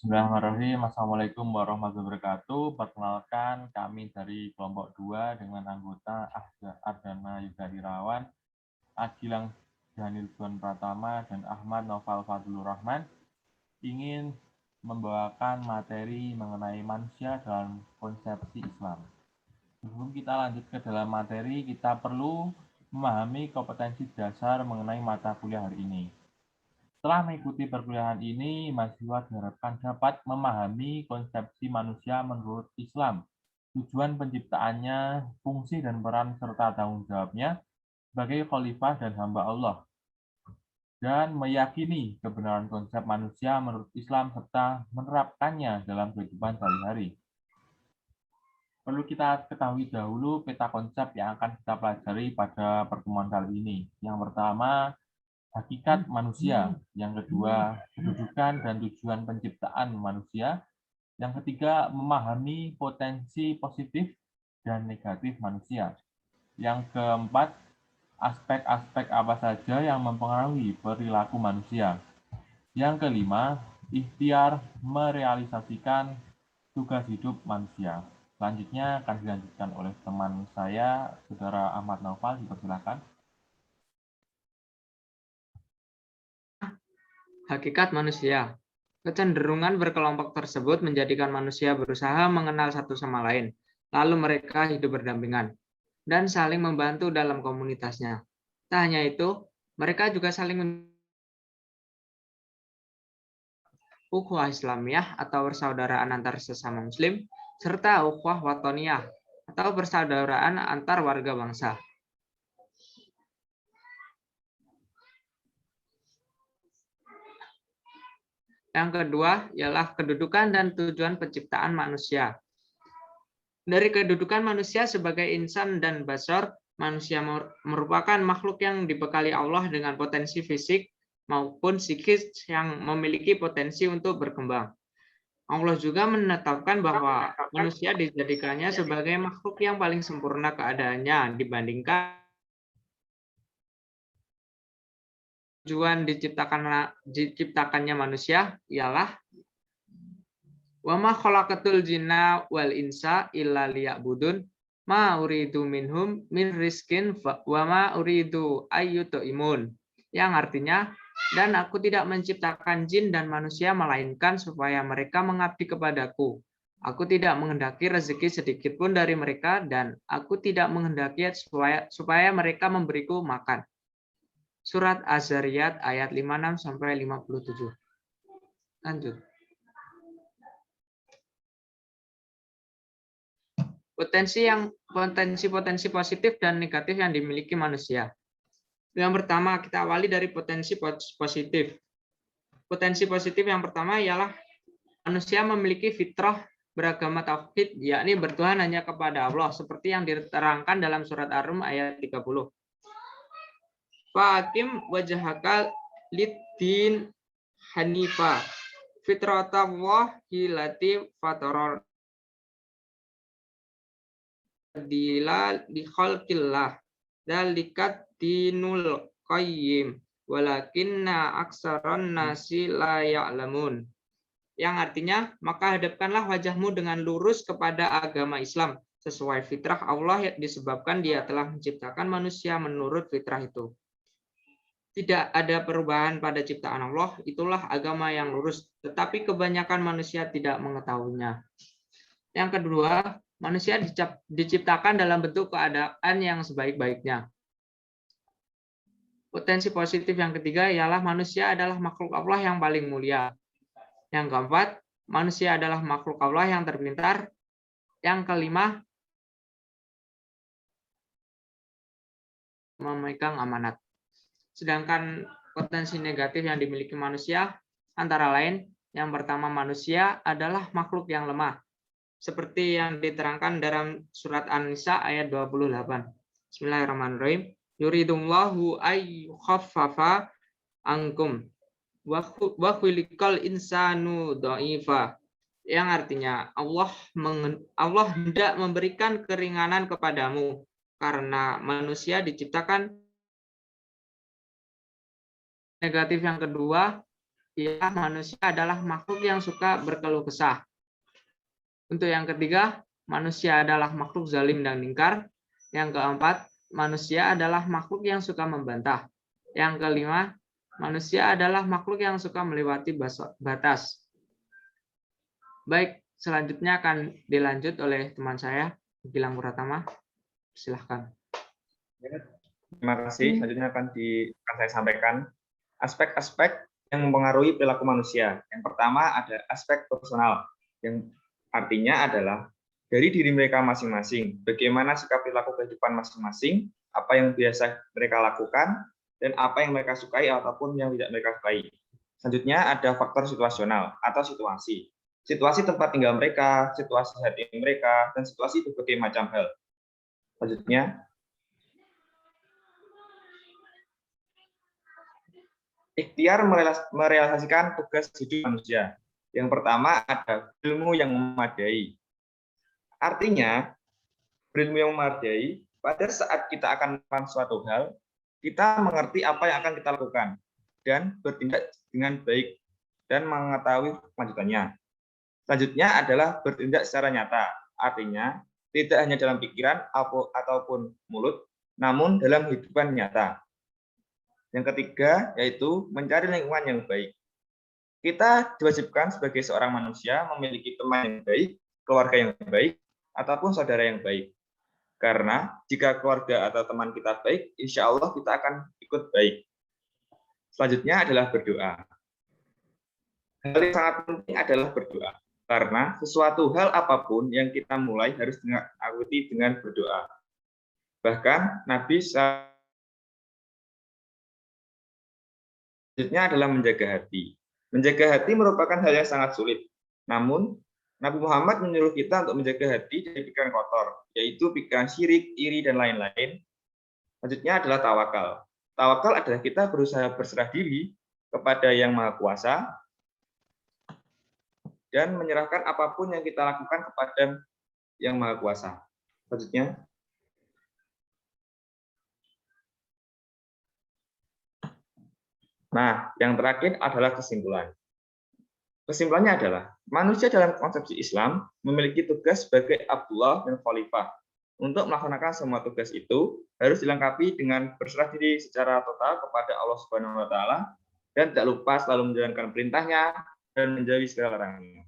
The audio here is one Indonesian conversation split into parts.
Bismillahirrahmanirrahim. Assalamualaikum warahmatullahi wabarakatuh. Perkenalkan kami dari kelompok 2 dengan anggota Ardana Yuda Irawan, Agilang Danilson Pratama, dan Ahmad Noval Fadlur Rahman ingin membawakan materi mengenai manusia dalam konsepsi Islam. Sebelum kita lanjut ke dalam materi, kita perlu memahami kompetensi dasar mengenai mata kuliah hari ini. Setelah mengikuti perkuliahan ini, mahasiswa diharapkan dapat memahami konsepsi manusia menurut Islam, tujuan penciptaannya, fungsi dan peran serta tanggung jawabnya sebagai khalifah dan hamba Allah, dan meyakini kebenaran konsep manusia menurut Islam serta menerapkannya dalam kehidupan sehari-hari. Perlu kita ketahui dahulu peta konsep yang akan kita pelajari pada pertemuan kali ini. Yang pertama, hakikat manusia, yang kedua, kedudukan dan tujuan penciptaan manusia, yang ketiga, memahami potensi positif dan negatif manusia, yang keempat, aspek-aspek apa saja yang mempengaruhi perilaku manusia, yang kelima, ikhtiar merealisasikan tugas hidup manusia. Selanjutnya akan dilanjutkan oleh teman saya, Saudara Ahmad Naufal, dipersilakan. Hakikat manusia. Kecenderungan berkelompok tersebut menjadikan manusia berusaha mengenal satu sama lain, lalu mereka hidup berdampingan dan saling membantu dalam komunitasnya. Tak hanya itu, mereka juga saling ukhuwah Islamiyah atau persaudaraan antar sesama muslim, serta ukhuwah watoniyah atau persaudaraan antar warga bangsa. Yang kedua ialah kedudukan dan tujuan penciptaan manusia. Dari kedudukan manusia sebagai insan dan basar, manusia merupakan makhluk yang dibekali Allah dengan potensi fisik maupun psikis yang memiliki potensi untuk berkembang. Allah juga menetapkan bahwa manusia dijadikannya sebagai makhluk yang paling sempurna keadaannya dibandingkan tujuan diciptakannya manusia ialah wa ma khalaqatul jinna wal insa illa liya'budun ma uridu minhum min rizkin wa ma uridu ayyut'imun, yang artinya, dan aku tidak menciptakan jin dan manusia melainkan supaya mereka mengabdi kepadaku. Aku tidak menghendaki rezeki sedikit pun dari mereka dan aku tidak menghendaki supaya mereka memberiku makan. Surat Az-Zariyat ayat 56 sampai 57. Lanjut. Potensi positif dan negatif yang dimiliki manusia. Yang pertama, kita awali dari potensi positif. Potensi positif yang pertama ialah manusia memiliki fitrah beragama tauhid, yakni bertuhan hanya kepada Allah, seperti yang diterangkan dalam surat Ar-Rum ayat 30. Fa'akim wajhaka lid-din hanifa fitratallahi lati fataror dila di khalqillah dalikat dinul qayyim walakinna aksaron nasi la ya'lamun, yang artinya, maka hadapkanlah wajahmu dengan lurus kepada agama Islam sesuai fitrah Allah disebabkan Dia telah menciptakan manusia menurut fitrah itu. Tidak ada perubahan pada ciptaan Allah, itulah agama yang lurus, tetapi kebanyakan manusia tidak mengetahuinya. Yang kedua, manusia diciptakan dalam bentuk keadaan yang sebaik-baiknya. Potensi positif yang ketiga ialah manusia adalah makhluk Allah yang paling mulia. Yang keempat, manusia adalah makhluk Allah yang terpintar. Yang kelima, memegang amanat. Sedangkan potensi negatif yang dimiliki manusia antara lain, yang pertama, manusia adalah makhluk yang lemah, seperti yang diterangkan dalam surat An-Nisa ayat 28. Bismillahirrahmanirrahim. Yuridullahu ayyukhaffafa ankum wa khuliqal insanu dha'ifa, yang artinya Allah hendak memberikan keringanan kepadamu karena manusia diciptakan. Negatif yang kedua ialah manusia adalah makhluk yang suka berkeluh kesah. Untuk yang ketiga, manusia adalah makhluk zalim dan ingkar. Yang keempat, manusia adalah makhluk yang suka membantah. Yang kelima, manusia adalah makhluk yang suka melewati batas. Baik, selanjutnya akan dilanjut oleh teman saya, Gilang Pratama. Silahkan. Terima kasih. Selanjutnya akan saya sampaikan aspek-aspek yang mempengaruhi perilaku manusia. Yang pertama ada aspek personal, yang artinya adalah dari diri mereka masing-masing, bagaimana sikap perilaku kehidupan masing-masing, apa yang biasa mereka lakukan, dan apa yang mereka sukai ataupun yang tidak mereka sukai. Selanjutnya ada faktor situasional atau situasi. Situasi tempat tinggal mereka, situasi hati mereka, dan situasi berbagai macam hal. Selanjutnya, ikhtiar merealisasikan tugas hidup manusia. Yang pertama ada ilmu yang memadai. Artinya, berilmu yang memadai, pada saat kita akan melakukan suatu hal, kita mengerti apa yang akan kita lakukan dan bertindak dengan baik dan mengetahui kelanjutannya. Selanjutnya adalah bertindak secara nyata, artinya tidak hanya dalam pikiran ataupun mulut, namun dalam kehidupan nyata. Yang ketiga yaitu mencari lingkungan yang baik. Kita diwajibkan sebagai seorang manusia memiliki teman yang baik, keluarga yang baik, ataupun saudara yang baik. Karena jika keluarga atau teman kita baik, insya Allah kita akan ikut baik. Selanjutnya adalah berdoa. Hal yang sangat penting adalah berdoa. Karena sesuatu hal apapun yang kita mulai harus diawali dengan berdoa. Bahkan Nabi selanjutnya adalah menjaga hati. Menjaga hati merupakan hal yang sangat sulit. Namun, Nabi Muhammad menyuruh kita untuk menjaga hati dari pikiran kotor, yaitu pikiran syirik, iri, dan lain-lain. Selanjutnya adalah tawakal. Tawakal adalah kita berusaha berserah diri kepada Yang Maha Kuasa dan menyerahkan apapun yang kita lakukan kepada Yang Maha Kuasa. Selanjutnya, nah, yang terakhir adalah kesimpulan. Kesimpulannya adalah, manusia dalam konsepsi Islam memiliki tugas sebagai Abdullah dan Khalifah. Untuk melaksanakan semua tugas itu, harus dilengkapi dengan berserah diri secara total kepada Allah Subhanahu wa Ta'ala, dan tidak lupa selalu menjalankan perintahnya dan menjauhi segala larangannya.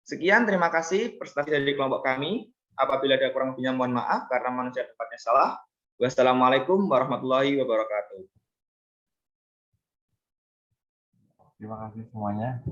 Sekian, terima kasih presentasi dari kelompok kami. Apabila ada kurang lebihnya mohon maaf karena manusia tempatnya salah. Wassalamualaikum warahmatullahi wabarakatuh. Terima kasih semuanya.